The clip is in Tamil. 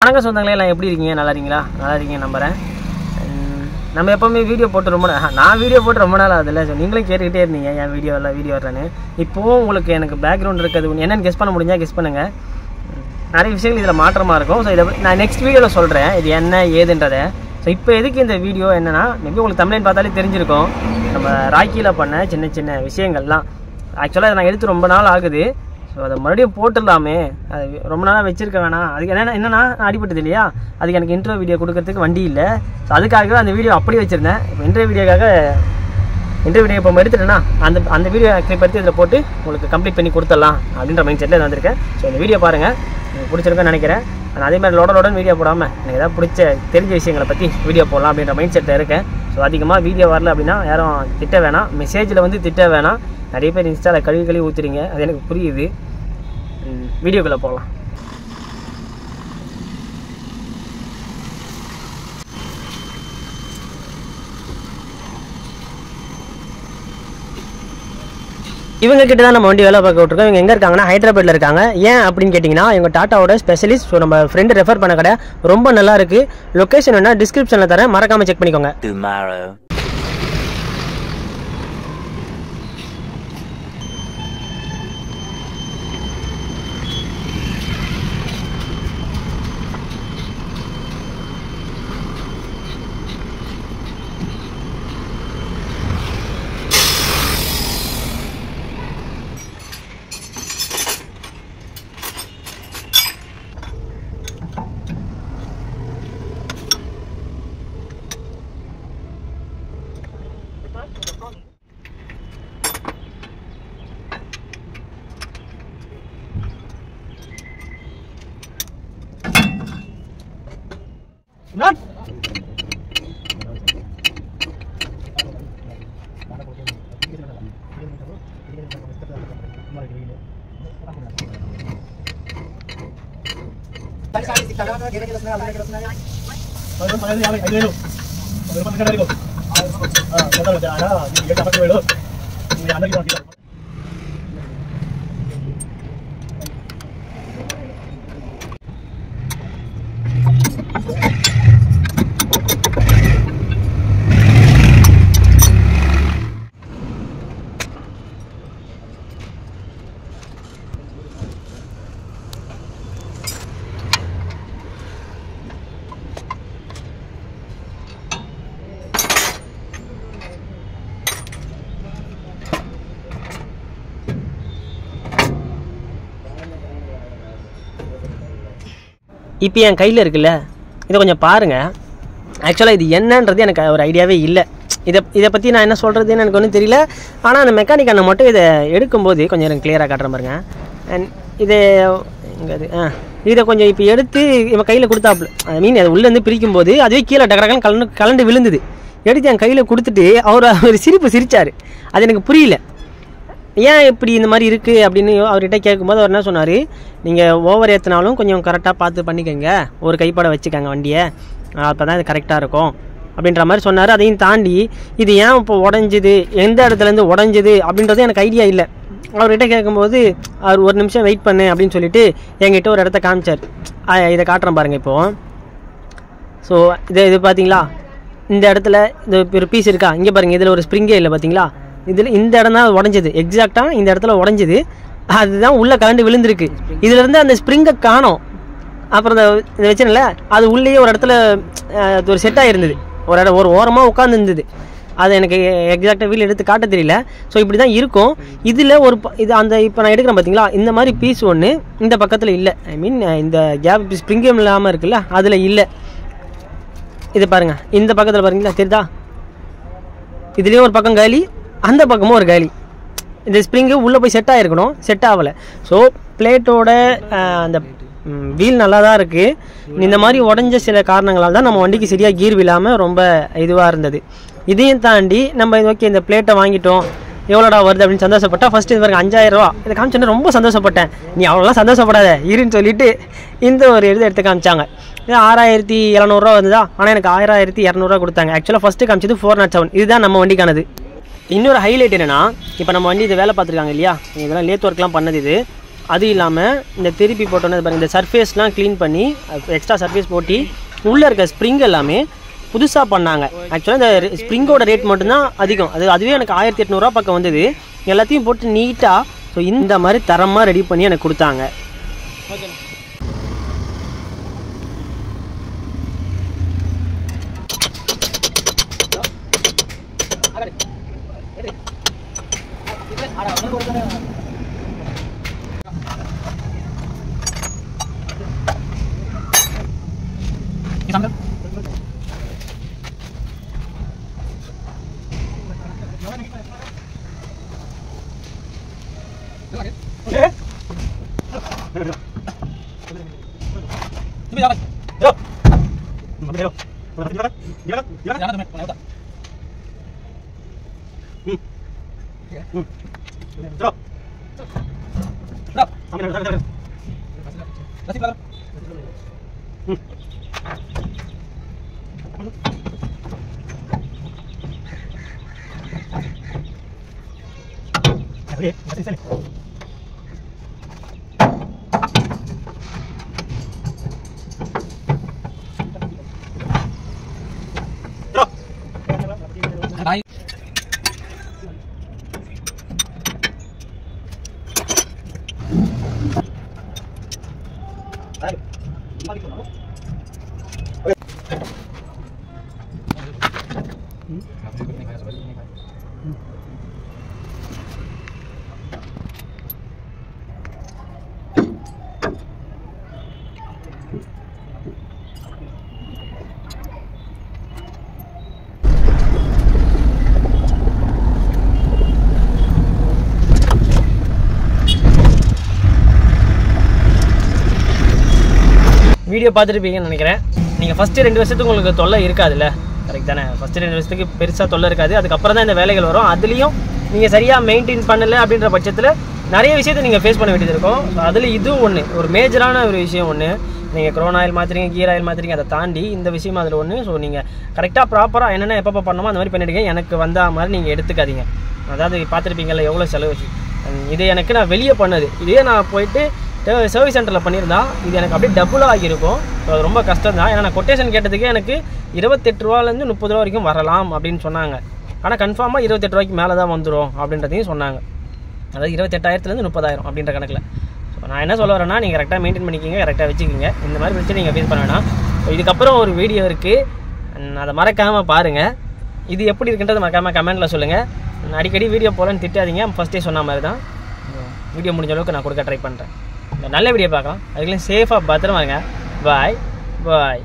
வணக்கம் சொந்தங்களே, எல்லாம் எப்படி இருக்கீங்க? நல்லா இருக்கீங்களா? நல்லா இருக்கீங்க நம்புகிறேன். நம்ம எப்போவுமே வீடியோ போட்டு நான் வீடியோ போட்டு ரொம்ப நாள் ஆகுதுல்ல. ஸோ நீங்களும் கேட்டுக்கிட்டே இருந்தீங்க என் வீடியோ வரேன்னு. இப்போவும் உங்களுக்கு எனக்கு பேக்ரவுண்ட் இருக்குது என்னென்னு கெஸ் பண்ண முடிஞ்சால் கெஸ் பண்ணுங்கள். நிறைய விஷயங்கள் இதில் மாற்றமாக இருக்கும். ஸோ இதை நான் நெக்ஸ்ட் வீடியோவில் சொல்கிறேன் இது என்ன ஏதுன்றதை. ஸோ இப்போ எதுக்கு இந்த வீடியோ என்னென்னா, மேபி உங்களுக்கு தமிழ்லைன் பார்த்தாலே தெரிஞ்சிருக்கும். நம்ம ராக்கியில் பண்ண சின்ன சின்ன விஷயங்கள்லாம் ஆக்சுவலாக அதை நான் எடுத்து ரொம்ப நாள் ஆகுது. ஸோ அதை மறுபடியும் போட்டுடலாமே, அது ரொம்ப நாளாக வச்சுருக்க வேணாம். அதுக்கு என்னென்னா அடிபட்டது இல்லையா, அதுக்கு எனக்கு இன்ட்ரோ வீடியோ கொடுக்கறதுக்கு வண்டி இல்லை. ஸோ அதுக்காகவே அந்த வீடியோ அப்படி வச்சுருந்தேன். இப்போ இன்ட்ரோ வீடியோ இப்போ எடுத்துட்டேன்னா அந்த வீடியோ கிளிப் எடுத்து இதில் போட்டு உங்களுக்கு கம்ப்ளீட் பண்ணி கொடுத்துடலாம் அப்படின்ற மைண்ட் செட்டில் வந்திருக்கேன். ஸோ இந்த வீடியோ பாருங்கள், எனக்கு பிடிச்சிருக்குன்னு நினைக்கிறேன். நான் அதே மாதிரி லோடன் வீடியோ போடாமல் எனக்கு ஏதாவது பிடிச்ச தெரிஞ்ச விஷயங்களை பற்றி வீடியோ போடலாம் அப்படின்ற மைண்ட் செட்டில் இருக்கேன். ஸோ அதிகமாக வீடியோ வரல அப்படின்னா யாரும் திட்ட வேணாம், மெசேஜில் வந்து திட்ட வேணாம். நிறைய பேர் இன்ஸ்டாவில் கழுவி ஊற்றுறீங்க, அது எனக்கு புரியுது. வீடியோக்குள்ளே போகலாம். இவங்க கிட்ட தான் நம்ம வண்டி வேலை பார்க்க விட்டுருக்கோம். இவங்க எங்கே இருக்காங்கன்னா ஹைதராபாத்தில் இருக்காங்க. ஏன் அப்படின்னு கேட்டிங்கன்னா, எங்கள் டாட்டாவோட ஸ்பெஷலிஸ்ட். ஸோ நம்ம ஃப்ரெண்டு ரெஃபர் பண்ண கடை ரொம்ப நல்லா இருக்குது. லொக்கேஷன் என்ன டிஸ்கிரிப்ஷனில் தரேன், மறக்காமல் செக் பண்ணிக்கோங்க. Not. இப்போ என் கையில் இருக்குல்ல, இதை கொஞ்சம் பாருங்கள். ஆக்சுவலாக இது என்னன்றது எனக்கு ஒரு ஐடியாவே இல்லை. இதை பற்றி நான் என்ன சொல்கிறதுன்னு எனக்கு ஒன்றும் தெரியல. ஆனால் அந்த மெக்கானிக் அண்ணன் மட்டும் இதை எடுக்கும்போது கொஞ்சம் எனக்கு கிளியராக காட்டுற பாருங்க. அண்ட் இதை கொஞ்சம் இப்போ எடுத்து இவன் கையில் கொடுத்தாப்புல, ஐ மீன் அது உள்ளேருந்து பிரிக்கும்போது அதுவே கீழே டக்கடக்கன்னு கலண்டு விழுந்துது. எடுத்து என் கையில் கொடுத்துட்டு அவர் ஒரு சிரிச்சார். அது எனக்கு புரியல, ஏன் இப்படி இந்த மாதிரி இருக்குது அப்படின்னு அவர்கிட்ட கேட்கும்போது அவர் என்ன சொன்னார், நீங்கள் ஓவர் ஏற்றினாலும் கொஞ்சம் கரெக்டாக பார்த்து பண்ணிக்கோங்க, ஒரு கைப்பட வச்சுக்கோங்க வண்டியை, அப்போ தான் இது கரெக்டாக இருக்கும் அப்படின்ற மாதிரி சொன்னார். அதையும் தாண்டி இது ஏன் இப்போ உடஞ்சிது, எந்த இடத்துலேருந்து உடஞ்சிது அப்படின்றது எனக்கு ஐடியா இல்லை. அவர்கிட்ட கேட்கும்போது அவர் ஒரு நிமிஷம் வெயிட் பண்ணு அப்படின்னு சொல்லிட்டு என்கிட்ட ஒரு இடத்த காமிச்சார். இதை காட்டுறேன் பாருங்கள் இப்போது. ஸோ இது பார்த்தீங்களா, இந்த இடத்துல இந்த ஒரு பீஸ் இருக்கா, இங்கே பாருங்கள், இதில் ஒரு ஸ்ப்ரிங்கே இல்லை பார்த்தீங்களா, இதில் இந்த இடம் தான் உடஞ்சிது, எக்ஸாக்டாக இந்த இடத்துல உடஞ்சிது, அதுதான் உள்ளே கலண்டு விழுந்திருக்கு. இதிலேருந்து அந்த ஸ்ப்ரிங்கை காணோம். அப்புறம் இதை வச்சுனல அது உள்ளேயே ஒரு இடத்துல ஒரு செட்டாக இருந்தது, ஒரு ஓரமாக உட்காந்துருந்தது. அது எனக்கு எக்ஸாக்டாக வீல் எடுத்து காட்ட தெரியல. ஸோ இப்படி தான் இருக்கும். இதில் இது இப்போ நான் எடுக்கிறேன் பார்த்தீங்களா, இந்த மாதிரி பீஸ் ஒன்று இந்த பக்கத்தில் இல்லை. ஐ மீன் இந்த கேப் ஸ்ப்ரிங்கம் இல்லாமல் இருக்குல்ல, அதில் இல்லை. இது பாருங்கள், இந்த பக்கத்தில் பாருங்களா, தெரியுதா, இதுலேயும் ஒரு பக்கம் காலி, அந்த பக்கமும் ஒரு காலி. இந்த ஸ்ப்ரிங்கு உள்ளே போய் செட் ஆகிருக்கணும், செட் ஆகலை. ஸோ பிளேட்டோட அந்த வீல் நல்லா தான் இருக்குது. இந்த மாதிரி உடஞ்ச சில காரணங்களால் தான் நம்ம வண்டிக்கு சரியாக கீர் விழாமல் ரொம்ப இதுவாக இருந்தது. இதையும் தாண்டி நம்ம ஓகே இந்த பிளேட்டை வாங்கிட்டோம், எவ்வளோடா வருது அப்படின்னு சந்தோஷப்பட்டா. ஃபஸ்ட்டு இது பாருங்க 5000 ரூபா. இதை காமிச்சோன்னே ரொம்ப சந்தோஷப்பட்டேன். நீ அவ்வளோலாம் சந்தோஷப்படாத இருன்னு சொல்லிட்டு இந்த ஒரு எடுத்து காமிச்சாங்க. 6700 வந்ததா, ஆனால் எனக்கு 1200 கொடுத்தாங்க. ஆக்சுவலாக ஃபஸ்ட்டு காமிச்சது 407. இதுதான் நம்ம வண்டிக்கானது. இன்னொரு ஹைலைட் என்னென்னா, இப்போ நம்ம வண்டி இது வேலை பார்த்துருக்காங்க இல்லையா, இதெல்லாம் லேத் ஒர்க்லாம் பண்ணது. இது அது இல்லாமல் இந்த திருப்பி போட்டோன்னே பாருங்கள், இந்த சர்ஃபேஸ்லாம் க்ளீன் பண்ணி எக்ஸ்ட்ரா சர்ஃபேஸ் போட்டி உள்ளே இருக்க ஸ்ப்ரிங் எல்லாமே புதுசாக பண்ணாங்க. ஆக்சுவலாக இந்த ஸ்ப்ரிங்கோட ரேட் மட்டும்தான் அதிகம். அதுவே எனக்கு 1800 பக்கம் வந்தது. எல்லாத்தையும் போட்டு நீட்டாக ஸோ இந்த மாதிரி தரமாக ரெடி பண்ணி எனக்கு கொடுத்தாங்க. வீடியோ பார்த்துருப்பீங்கன்னு நினைக்கிறேன். நீங்கள் ஃபஸ்ட்டு 2 வருஷத்துக்கு உங்களுக்கு தொல்லை இருக்காதுல்ல, கரெக்ட் தானே? ஃபஸ்ட்டு 2 வருஷத்துக்கு பெருசாக தொல்லை இருக்காது. அதுக்கப்புறம் தான் இந்த வேலைகள் வரும். அதுலேயும் நீங்கள் சரியாக மெயின்டைன் பண்ணலை அப்படின்ற பட்சத்தில் நிறைய விஷயத்தை நீங்கள் ஃபேஸ் பண்ண வேண்டியது இருக்கும். ஸோ அதில் இதுவும் ஒன்று, ஒரு மேஜரான ஒரு விஷயம் ஒன்று. நீங்கள் க்ரோன் ஆயில் மாற்றுறீங்க, கீர் ஆயில் மாற்றுறீங்க, அதை தாண்டி இந்த விஷயம் அதில் ஒன்று. ஸோ நீங்கள் கரெக்டாக ப்ராப்பராக என்னென்ன எப்போ பண்ணணுமோ அந்த மாதிரி பண்ணிவிடுங்க. எனக்கு வந்த மாதிரி நீங்கள் எடுத்துக்காதீங்க. அதாவது பார்த்துருப்பீங்கல்ல எவ்வளோ செலவு. இது எனக்கு நான் வெளியே பண்ணது. இதே நான் போயிட்டு சர்வீஸ் சென்டரில் பண்ணியிருந்தா இது எனக்கு அப்படியே டபுளாக ஆகியிருக்கும். ஸோ அது ரொம்ப கஷ்டம் தான். ஏன்னா நான் கொட்டேஷன் கேட்டதுக்கே எனக்கு 28 ரூபாலேருந்து 30 ரூபா வரைக்கும் வரலாம் அப்படின்னு சொன்னாங்க. ஆனால் கன்ஃபார்மாக 28 ரூபாய்க்கு மேலே தான் வந்துடும் அப்படின்றதையும் சொன்னாங்க. அதாவது 28,000 30,000 அப்படின்ற கணக்கில். ஸோ நான் என்ன சொல்ல வரேன்னா, நீங்கள் கரெக்டாக மெயின்டைன் பண்ணிக்கிங்க, கரெக்டாக வச்சுக்கிங்க. இந்த மாதிரி பிரச்சனை நீங்கள் ஃபேஸ் பண்ண வேணாம். ஸோ இதுக்கப்புறம் ஒரு வீடியோ இருக்குது, அதை மறக்காமல் பாருங்கள். இது எப்படி இருக்குன்றது மறக்காமல் கமெண்ட்டில் சொல்லுங்கள். அடிக்கடி வீடியோ போலன்னு திட்டாதீங்க. ஃபஸ்ட்டே சொன்ன மாதிரி தான் வீடியோ முடிஞ்ச அளவுக்கு நான் கொடுக்க ட்ரை பண்ணுறேன். நல்ல வீடியோ பார்க்கலாம். அதுக்குள்ளே சேஃபாக பத்திரமா இருங்க. பாய் பாய்.